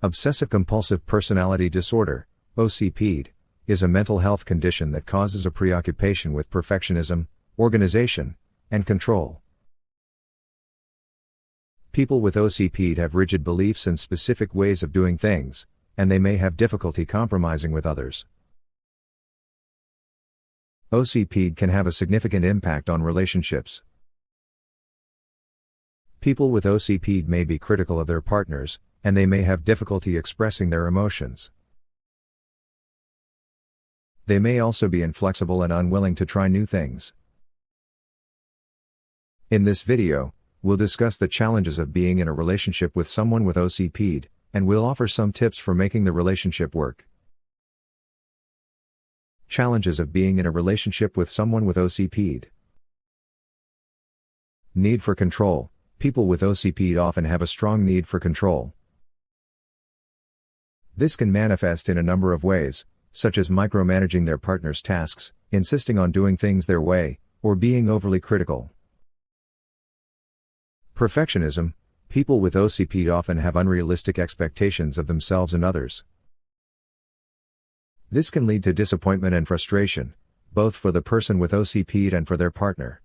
Obsessive-compulsive personality disorder, OCPD, is a mental health condition that causes a preoccupation with perfectionism, organization, and control. People with OCPD have rigid beliefs and specific ways of doing things, and they may have difficulty compromising with others. OCPD can have a significant impact on relationships. People with OCPD may be critical of their partners, and they may have difficulty expressing their emotions. They may also be inflexible and unwilling to try new things. In this video, we'll discuss the challenges of being in a relationship with someone with OCPD, and we'll offer some tips for making the relationship work. Challenges of being in a relationship with someone with OCPD. Need for control. People with OCPD often have a strong need for control. This can manifest in a number of ways, such as micromanaging their partner's tasks, insisting on doing things their way, or being overly critical. Perfectionism. People with OCPD often have unrealistic expectations of themselves and others. This can lead to disappointment and frustration, both for the person with OCPD and for their partner.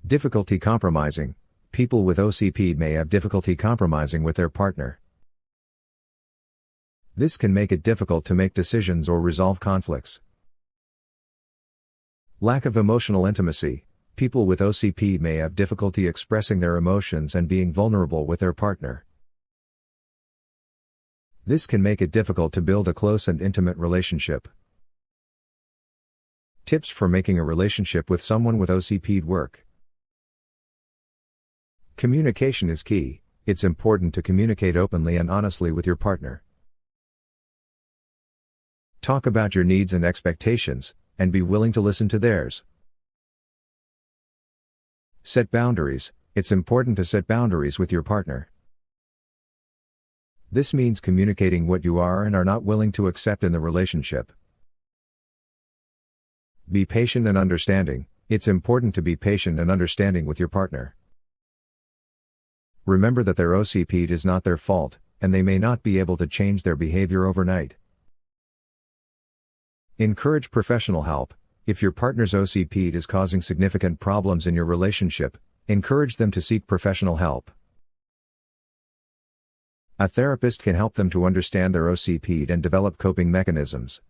Difficulty compromising. People with OCPD may have difficulty compromising with their partner. This can make it difficult to make decisions or resolve conflicts. Lack of emotional intimacy. People with OCPD may have difficulty expressing their emotions and being vulnerable with their partner. This can make it difficult to build a close and intimate relationship. Tips for making a relationship with someone with OCPD work. Communication is key. It's important to communicate openly and honestly with your partner. Talk about your needs and expectations, and be willing to listen to theirs. Set boundaries. It's important to set boundaries with your partner. This means communicating what you are and are not willing to accept in the relationship. Be patient and understanding. It's important to be patient and understanding with your partner. Remember that their OCPD is not their fault, and they may not be able to change their behavior overnight. Encourage professional help. If your partner's OCPD is causing significant problems in your relationship, encourage them to seek professional help. A therapist can help them to understand their OCPD and develop coping mechanisms.